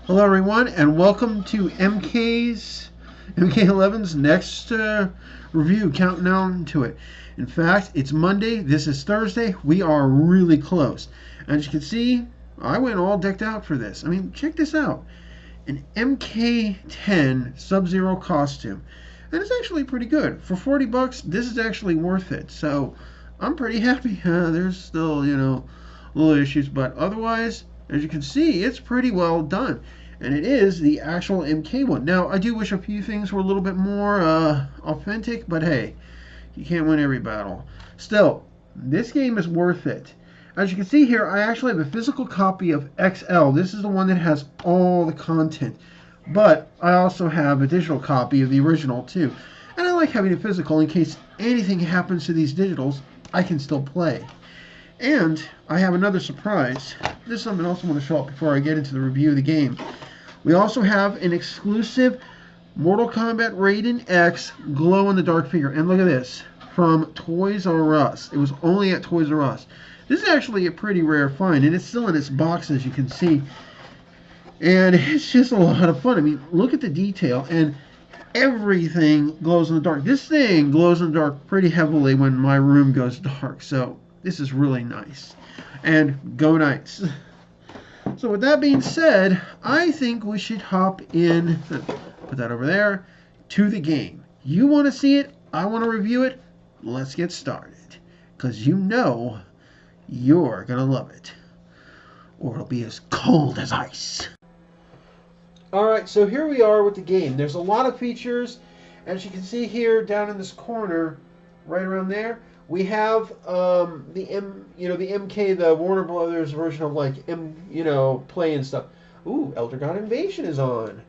Hello, everyone, and welcome to MK11's next review. Counting down to it. In fact, it's Monday. This is Thursday. We are really close. As you can see, I went all decked out for this. I mean, check this out: an MK10 Sub-Zero costume, and it's actually pretty good for 40 bucks. This is actually worth it. So I'm pretty happy. There's still, little issues, but otherwise, as you can see, it's pretty well done. And it is the actual MK one. Now, I do wish a few things were a little bit more authentic, but hey, you can't win every battle. Still, this game is worth it. As you can see here, I actually have a physical copy of XL. This is the one that has all the content. But I also have a digital copy of the original too. And I like having a physical in case anything happens to these digitals, I can still play. And I have another surprise. This is something else I want to show up before I get into the review of the game. We also have an exclusive Mortal Kombat Raiden X glow-in-the-dark figure. And look at this, from Toys R Us. It was only at Toys R Us. This is actually a pretty rare find, and it's still in its box, as you can see. And it's just a lot of fun. I mean, look at the detail, and everything glows in the dark. This thing glows in the dark pretty heavily when my room goes dark, so this is really nice. And go Knights. So with that being said, I think we should hop in, put that over there, to the game. You want to see it? I want to review it? Let's get started. Because you know you're going to love it. Or it'll be as cold as ice. Alright, so here we are with the game. There's a lot of features. As you can see here down in this corner, right around there, we have the MK, the Warner Brothers version of like play and stuff. Ooh, Elder God Invasion is on.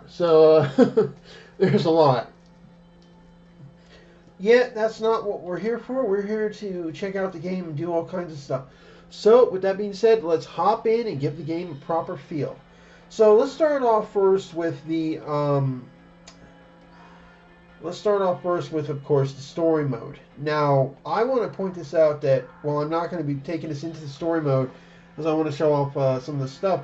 So there's a lot. Yet that's not what we're here for. We're here to check out the game and do all kinds of stuff. So with that being said, let's hop in and give the game a proper feel. So let's start off first with the of course, the story mode. Now, I want to point this out that while I'm not going to be taking us into the story mode, because I want to show off some of the stuff,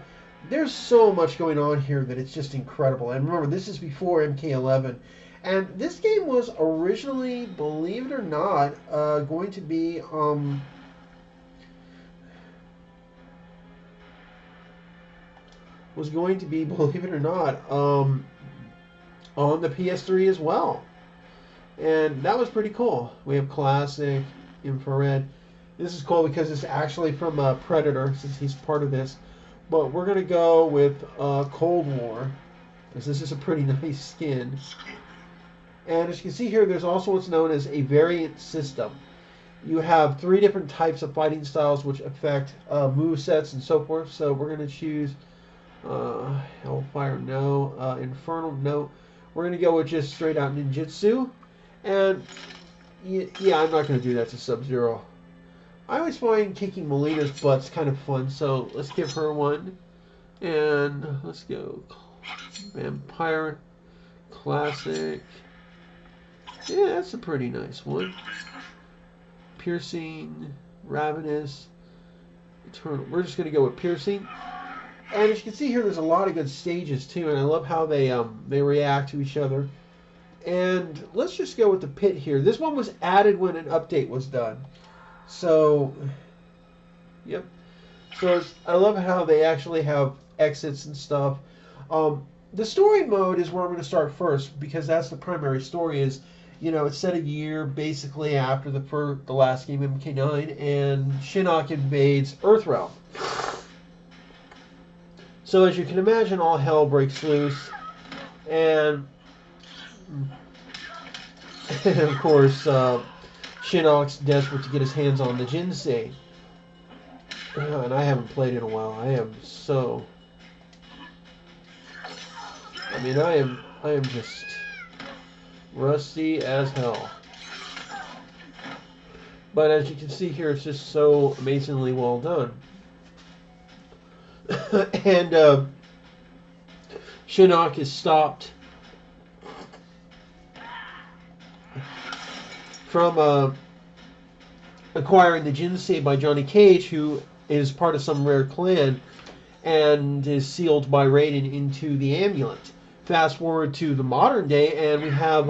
there's so much going on here that it's just incredible. And remember, this is before MK11. And this game was originally, believe it or not, going to be on the PS3 as well. And that was pretty cool. We have classic, infrared. This is cool because it's actually from Predator, since he's part of this. But we're going to go with Cold War, because this is a pretty nice skin. And as you can see here, there's also what's known as a variant system. You have 3 different types of fighting styles which affect movesets and so forth. So we're going to choose Hellfire, no. Infernal, no. We're going to go with just straight out ninjutsu. And yeah, I'm not going to do that to Sub-Zero. I always find kicking Melina's butt's kind of fun, so let's give her one. And let's go Vampire, Classic. Yeah, that's a pretty nice one. Piercing, Ravenous, Eternal. We're just going to go with Piercing. And as you can see here, there's a lot of good stages too, and I love how they react to each other. And let's just go with the pit here. This one was added when an update was done. So, yep. So I love how they actually have exits and stuff. The story mode is where I'm going to start first, because that's the primary story. Is it's set a year basically after the last game, MK9, and Shinnok invades Earthrealm. So as you can imagine, all hell breaks loose, and of course, Shinnok's desperate to get his hands on the Jinsei. And I haven't played in a while. I am just rusty as hell. But as you can see here, it's just so amazingly well done. And Shinnok is stopped from acquiring the Jinsei by Johnny Cage, who is part of some rare clan and is sealed by Raiden into the amulet. Fast forward to the modern day, and we have,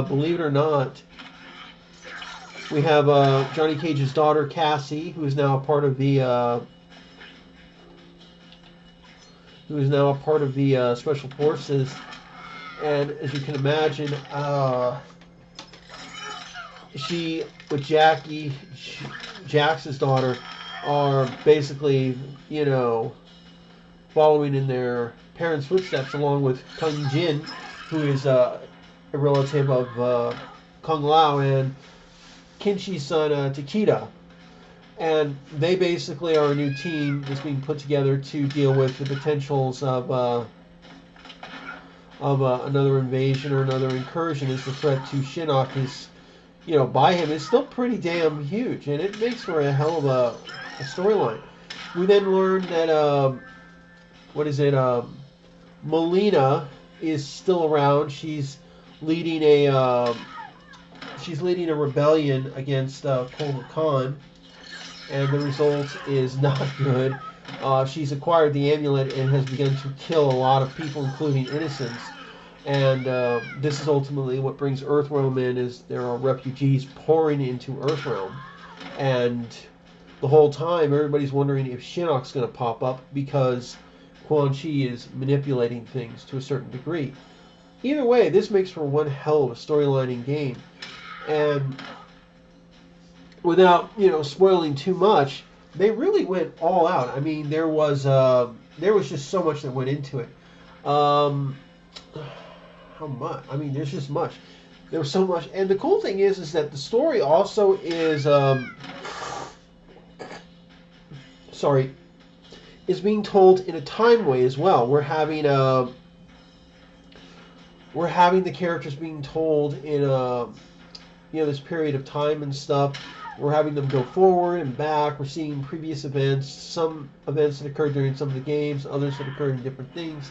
believe it or not, we have Johnny Cage's daughter Cassie, who is now a part of the special forces. And as you can imagine, she with Jax's daughter, are basically, following in their parents' footsteps, along with Kung Jin, who is a relative of Kung Lao, and Kinshi's son Takeda. And they basically are a new team that's being put together to deal with the potentials of another invasion or another incursion, as the threat to Shinnok is, by him is still pretty damn huge, and it makes for a hell of a storyline. We then learn that Melina is still around. She's leading a rebellion against Kombat Khan, and the result is not good. She's acquired the amulet and has begun to kill a lot of people, including innocents. And this is ultimately what brings Earthrealm in, is there are refugees pouring into Earthrealm. And the whole time, everybody's wondering if Shinnok's going to pop up, because Quan Chi is manipulating things to a certain degree. Either way, this makes for one hell of a storyline in game. And without, spoiling too much, they really went all out. I mean, there was just so much that went into it. How much? I mean, there's just much. There was so much, and the cool thing is that the story also is, is being told in a time way as well. We're having the characters being told in this period of time and stuff. We're having them go forward and back. We're seeing previous events, some events that occurred during some of the games, others that occurred in different things.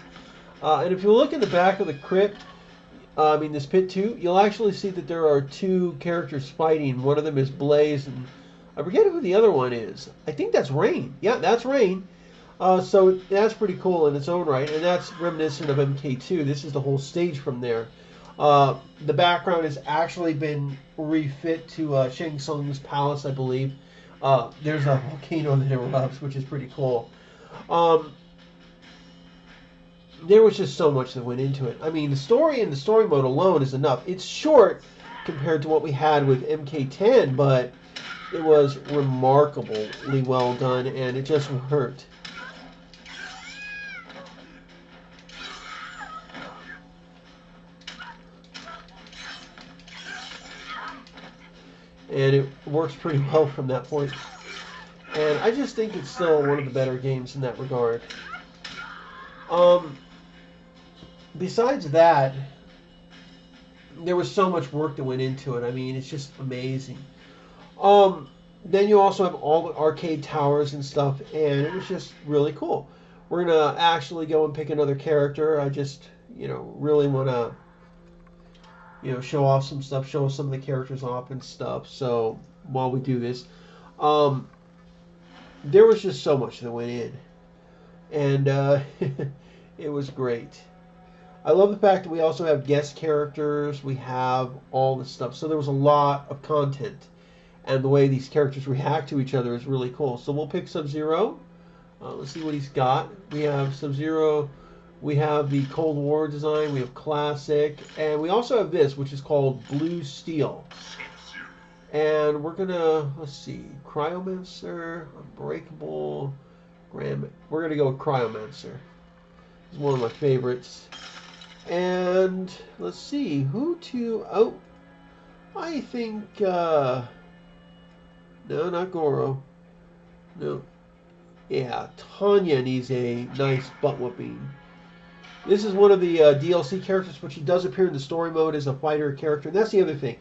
And if you look in the back of the crypt, this pit 2, you'll actually see that there are two characters fighting. One of them is Blaze, and I forget who the other one is. I think that's Rain. Yeah, that's Rain. So that's pretty cool in its own right, and that's reminiscent of MK2. This is the whole stage from there. The background has actually been refit to Shang Tsung's palace, I believe. There's a volcano that erupts, which is pretty cool. There was just so much that went into it. I mean, the story and the story mode alone is enough. It's short compared to what we had with MK10, but it was remarkably well done, and it just worked. And it works pretty well from that point. And I just think it's still one of the better games in that regard. Besides that, there was so much work that went into it. I mean, it's just amazing. Then you also have all the arcade towers and stuff, and it was just really cool. We're going to actually go and pick another character. I just, really want to, show off some stuff, show some of the characters off and stuff. So while we do this, there was just so much that went in, and it was great. I love the fact that we also have guest characters. We have all this stuff. So there was a lot of content, and the way these characters react to each other is really cool. So we'll pick Sub-Zero. Let's see what he's got. We have Sub-Zero. We have the Cold War design. We have Classic. And we also have this, which is called Blue Steel. And we're going to, let's see, Cryomancer, Unbreakable, We're going to go with Cryomancer. He's one of my favorites. And let's see, I think, no, not Goro. No. Yeah, Tanya needs a nice butt whooping. This is one of the DLC characters, but she does appear in the story mode as a fighter character. And that's the other thing.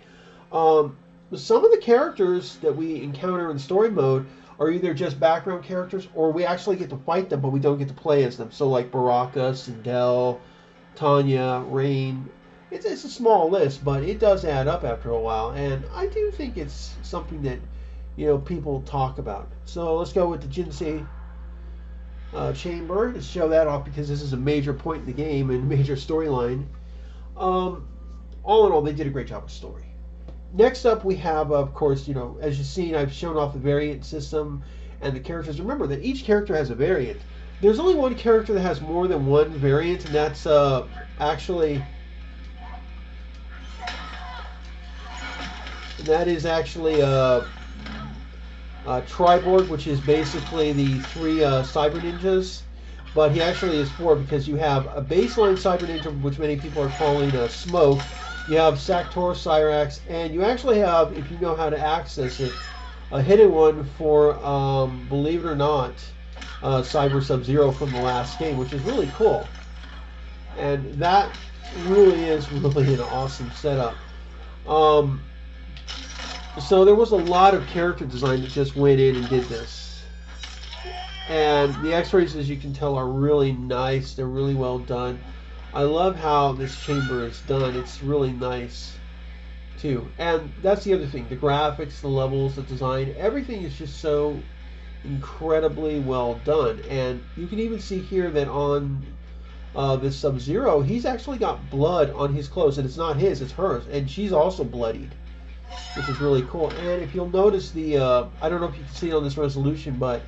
Some of the characters that we encounter in story mode are either just background characters, or we actually get to fight them, but we don't get to play as them. So like Baraka, Sindel, Tanya, Rain. It's a small list, but it does add up after a while. And I do think it's something that, people talk about. So let's go with the Jinsei chamber to show that off because this is a major point in the game and major storyline. All in all, they did a great job with story. Next up, we have, of course, as you've seen, I've shown off the variant system and the characters. Remember that each character has a variant. There's only one character that has more than one variant, and that's actually Triborg, which is basically the three Cyber Ninjas. But he actually is four because you have a baseline Cyber Ninja, which many people are calling Smoke. You have Saktor, Cyrax, and you actually have, if you know how to access it, a hidden one for, believe it or not, Cyber Sub-Zero from the last game, which is really cool. And that really is really an awesome setup. So there was a lot of character design that just went in and did this. And the X-rays, as you can tell, are really nice. They're really well done. I love how this chamber is done. It's really nice, too. And that's the other thing. The graphics, the levels, the design, everything is just so incredibly well done. And you can even see here that on this Sub-Zero, he's actually got blood on his clothes. And it's not his, it's hers. And she's also bloodied, which is really cool. And if you'll notice the, I don't know if you can see it on this resolution, but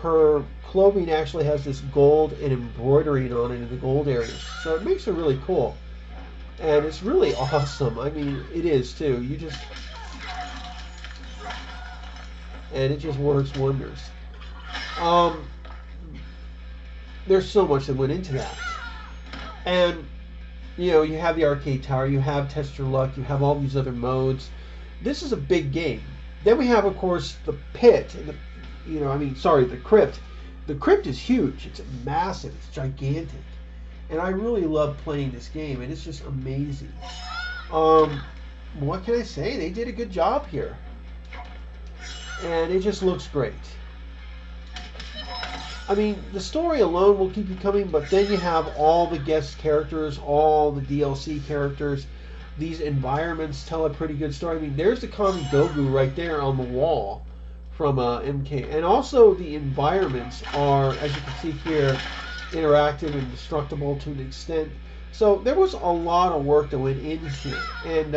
her clothing actually has this gold and embroidery on it in the gold areas. So it makes her really cool. And it's really awesome. I mean, it is too. And it just works wonders. There's so much that went into that. And, you have the arcade tower, you have Test Your Luck, you have all these other modes. This is a big game. Then we have, of course, the pit, and the crypt. The crypt is huge. It's massive. It's gigantic. And I really love playing this game, and it's just amazing. What can I say? They did a good job here. And it just looks great. I mean, the story alone will keep you coming, but then you have all the guest characters, all the DLC characters. These environments tell a pretty good story. I mean, there's the Kami Gogu right there on the wall from MK. And also the environments are, as you can see here, interactive and destructible to an extent. So there was a lot of work that went in here. And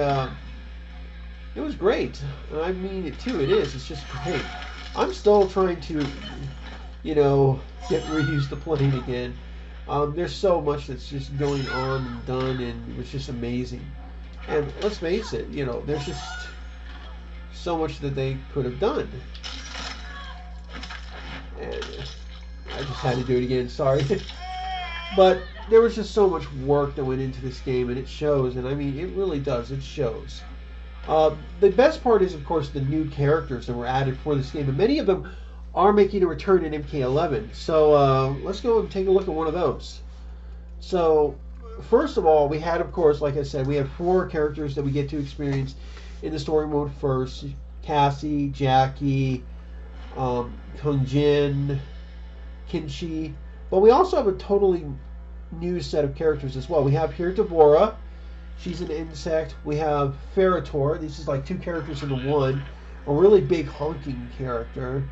it was great. I mean it too. It is. It's just great. I'm still trying to, get reused to playing again. There's so much that's just going on and done, and it was just amazing. And let's face it, there's just so much that they could have done. And I just had to do it again, sorry. But there was just so much work that went into this game, and it shows. And I mean, it really does. It shows. The best part is, of course, the new characters that were added for this game. And many of them are making a return in MK11. So let's go and take a look at one of those. So first of all, we had, of course, like I said, we have 4 characters that we get to experience in the story mode first. Cassie, Jackie, Kunjin, Kinshi. But we also have a totally new set of characters as well. We have here Devora. She's an insect. We have Ferritor. This is like 2 characters into one. A really big honking character.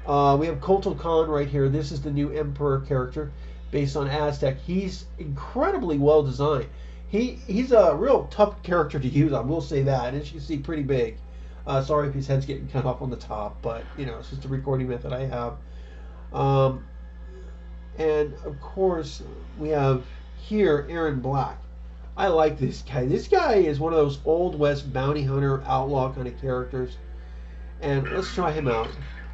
We have Kotal Khan right here. This is the new Emperor character based on Aztec. He's incredibly well designed. He's a real tough character to use, I will say that. And as you can see, pretty big. Sorry if his head's getting cut off on the top, but it's just a recording method I have. And of course, we have here Aaron Black. I like this guy. This guy is one of those Old West bounty hunter outlaw kind of characters. And let's try him out.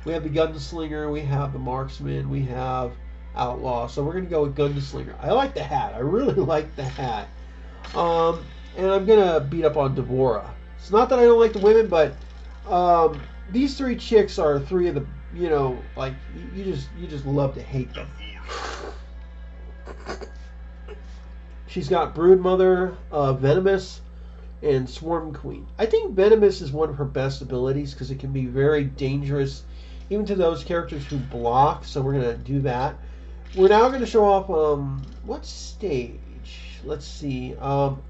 We have the Gunslinger, we have the Marksman, we have Outlaw. So we're going to go with Gunslinger. I like the hat. I really like the hat. And I'm going to beat up on Devora. It's not that I don't like the women, but these 3 chicks are 3 of the, you just love to hate them. She's got Broodmother, Venomous, and Swarm Queen. I think Venomous is one of her best abilities because it can be very dangerous even to those characters who block, so we're going to do that. We're now going to show off, what stage? Let's see. One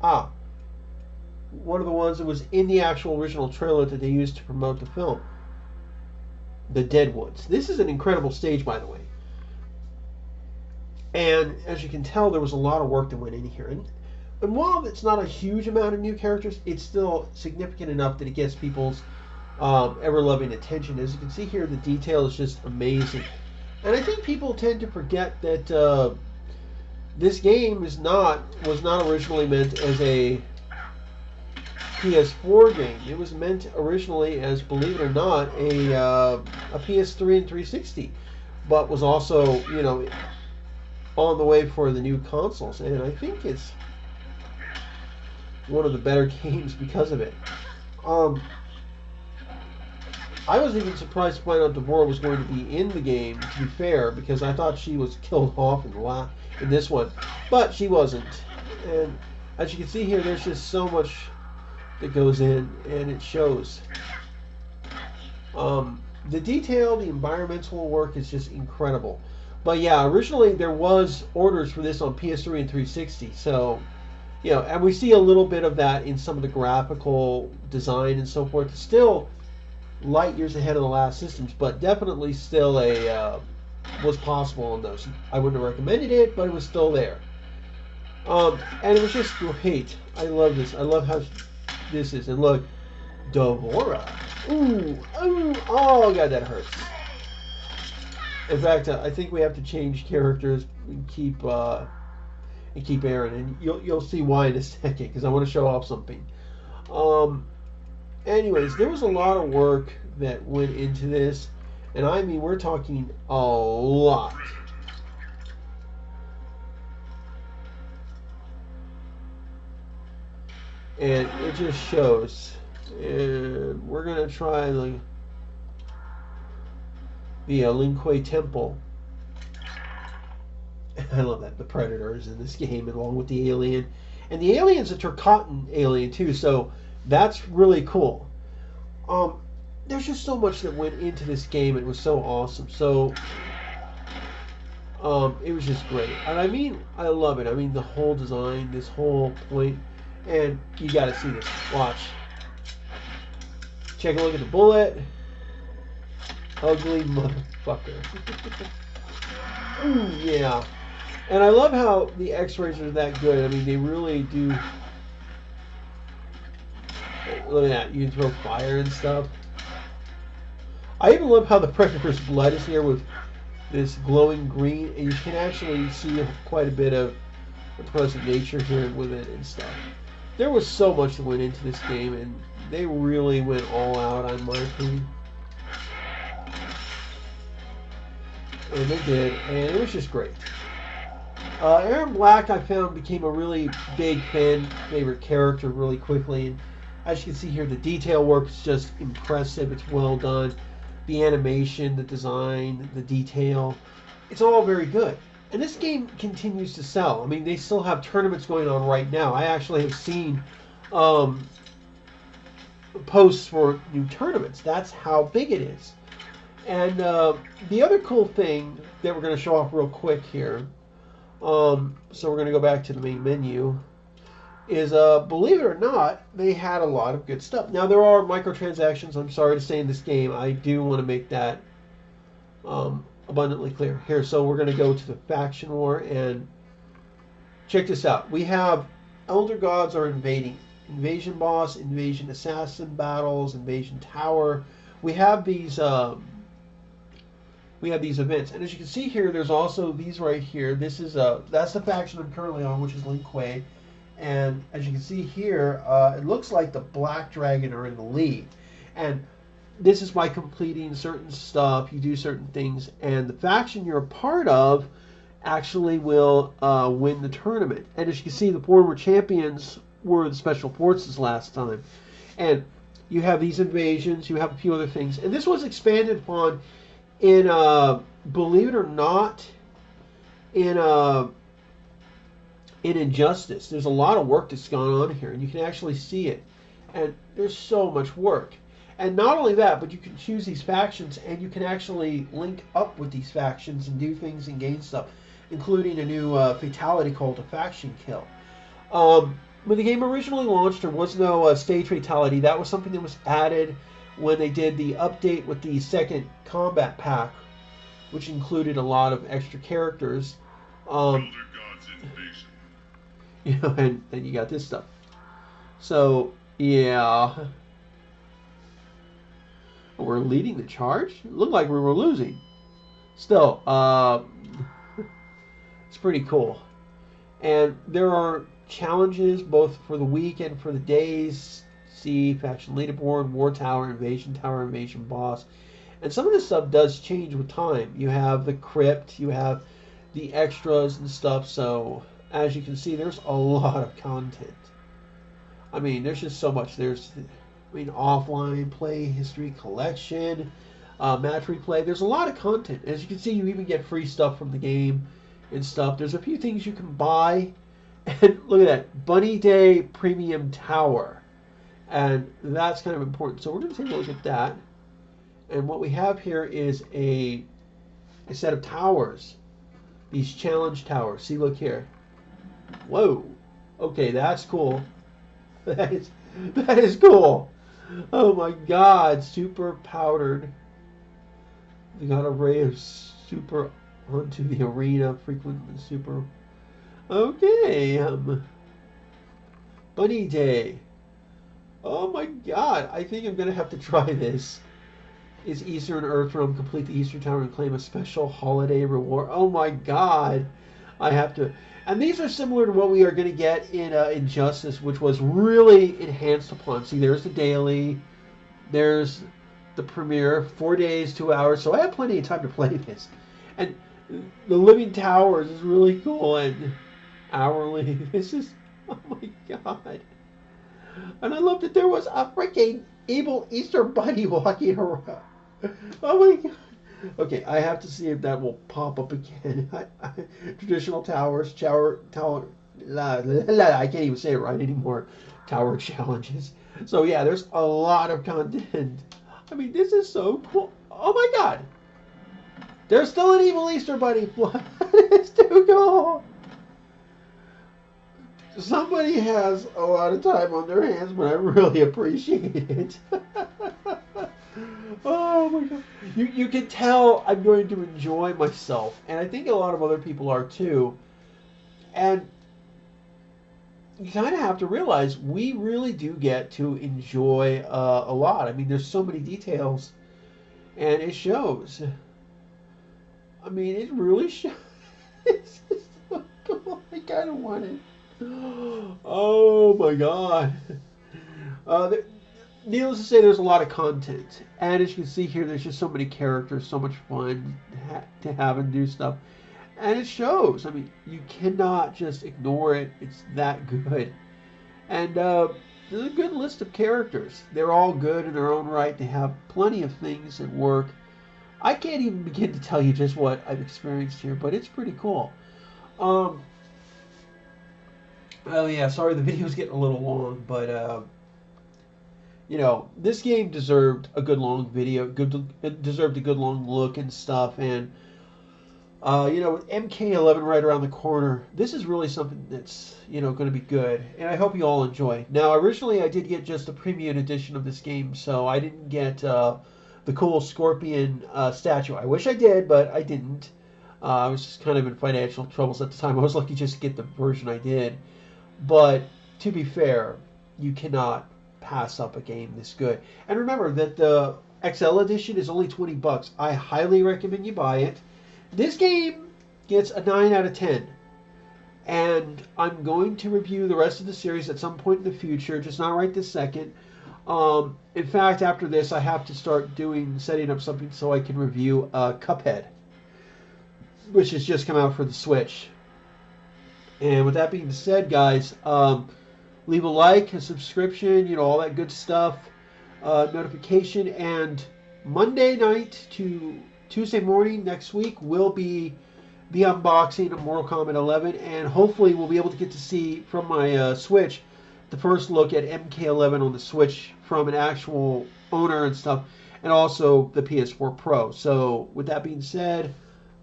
of the ones that was in the actual original trailer that they used to promote the film. the Deadwoods. This is an incredible stage, by the way. And as you can tell, there was a lot of work that went in here. And while it's not a huge amount of new characters, it's still significant enough that it gets people's ever-loving attention. As you can see here, the detail is just amazing. And I think people tend to forget that this game was not originally meant as a PS4 game. It was meant originally as, believe it or not, a PS3 and 360, but was also, you know, on the way for the new consoles. And I think it's one of the better games because of it. I was even surprised to find out Deborah was going to be in the game, to be fair, because I thought she was killed off in this one. But she wasn't. And as you can see here, there's just so much that goes in, and it shows. The detail, the environmental work is just incredible. But yeah, originally there was orders for this on PS3 and 360, so, you know, and we see a little bit of that in some of the graphical design and so forth. Still light years ahead of the last systems, but definitely still was possible on those. I wouldn't have recommended it, but it was still there. And it was just great. I love this. I love how this is. And look, Deborah. Ooh, oh god, that hurts. In fact, I think we have to change characters and keep Aaron, and you'll see why in a second, because I want to show off something. Anyways, there was a lot of work that went into this, and I mean, we're talking a lot. And it just shows. And we're gonna try the Lin Kuei Temple. I love that the Predator is in this game along with the alien, and the alien's a Turcotan alien too, so that's really cool. There's just so much that went into this game. It was so awesome. So it was just great, and I mean, I love it. I mean, the whole design, this whole point, and you got to see this. Watch. Check a look at the bullet. Ugly motherfucker. Ooh, yeah. And I love how the X-rays are that good. I mean, they really do. Look at that. You can throw fire and stuff. I even love how the Predator's blood is here with this glowing green. And you can actually see quite a bit of the present nature here with it and stuff. There was so much that went into this game, and they really went all out, on my opinion. And they did, and it was just great. Aaron Black, I found, became a really big favorite character really quickly. And as you can see here, the detail work is just impressive. It's well done. The animation, the design, the detail, it's all very good. And this game continues to sell. I mean, they still have tournaments going on right now. I actually have seen posts for new tournaments. That's how big it is. And the other cool thing that we're going to show off real quick here, so we're going to go back to the main menu, is, believe it or not, they had a lot of good stuff. Now, there are microtransactions, I'm sorry to say, in this game. I do want to make that abundantly clear. Here, so we're going to go to the faction war, and check this out. We have Elder Gods are invading. Invasion boss, invasion assassin battles, invasion tower. We have these events, and as you can see here, there's also these right here. This is that's the faction I'm currently on, which is Lin Kuei. And as you can see here, it looks like the Black Dragon are in the lead. And this is by completing certain stuff. You do certain things, and the faction you're a part of actually will win the tournament. And as you can see, the former champions were the Special Forces last time. And you have these invasions. You have a few other things. And this was expanded upon in, believe it or not, in Injustice. There's a lot of work that's gone on here, and you can actually see it. And there's so much work. And not only that, but you can choose these factions, and you can actually link up with these factions and do things and gain stuff, including a new fatality called a faction kill. When the game originally launched, there was no stage fatality. That was something that was added when they did the update with the second Kombat pack, which included a lot of extra characters. Um, and then you got this stuff. So, yeah. We're leading the charge? It looked like we were losing. Still, it's pretty cool. And there are challenges both for the week and for the days. See faction leaderboard, war tower, invasion boss. And some of this stuff does change with time. You have the crypt, you have the extras and stuff. So as you can see, there's a lot of content. I mean, there's just so much. There's, offline play history collection, match replay. There's a lot of content. As you can see, you even get free stuff from the game and stuff. There's a few things you can buy. And look at that, Bunny Day Premium Tower. And that's kind of important. So we're going to take a look at that. And what we have here is a set of towers. These challenge towers. See, look here. Whoa. Okay, that's cool. That is cool. Oh my God, super powdered. We got a ray of super onto the arena, frequent and super. Okay, Bunny Day. Oh my God, I think I'm gonna have to try this. Is Eastern Earthrealm complete the Eastern Tower and claim a special holiday reward? Oh my God, I have to. And these are similar to what we are going to get in Injustice, which was really enhanced upon. See, there's the daily, there's the premiere, 4 days, 2 hours. So I have plenty of time to play this. And the Living Towers is really cool, and hourly. This is, oh my God. And I love that there was a freaking evil Easter bunny walking around. Oh my God. Okay, I have to see if that will pop up again. Traditional towers, tower, I can't even say it right anymore. Tower challenges. So yeah, there's a lot of content. I mean, this is so cool. Oh my God. There's still an evil Easter bunny. It's too cool. Somebody has a lot of time on their hands, but I really appreciate it. Oh my God. You can tell I'm going to enjoy myself. And I think a lot of other people are too. And you kind of have to realize we really do get to enjoy a lot. I mean, there's so many details. And it shows. I mean, it really shows. It's just so cool. I kind of want it. Oh my God. Needless to say, there's a lot of content. And as you can see here, there's just so many characters, so much fun to have and do stuff. And it shows. I mean, you cannot just ignore it. It's that good. And there's a good list of characters. They're all good in their own right. They have plenty of things that work. I can't even begin to tell you just what I've experienced here, but it's pretty cool. Oh yeah, sorry the video's getting a little long, but this game deserved a good long video. It deserved a good long look and stuff. And with MK11 right around the corner, this is really something that's going to be good. And I hope you all enjoy. Now, originally I did get just a premium edition of this game, so I didn't get the cool Scorpion statue. I wish I did, but I didn't. I was just kind of in financial troubles at the time. I was lucky just to get the version I did. But to be fair, you cannot pass up a game this good. And remember that the XL edition is only $20. I highly recommend you buy it. This game gets a 9 out of 10. And I'm going to review the rest of the series at some point in the future, just not right this second. In fact, after this, I have to start setting up something so I can review Cuphead, which has just come out for the Switch. And with that being said, guys, leave a like, a subscription, all that good stuff, notification, and Monday night to Tuesday morning next week will be the unboxing of Mortal Kombat 11, and hopefully we'll be able to get to see from my Switch the first look at MK11 on the Switch from an actual owner and stuff, and also the PS4 Pro. So with that being said,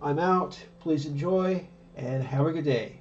I'm out. Please enjoy, and have a good day.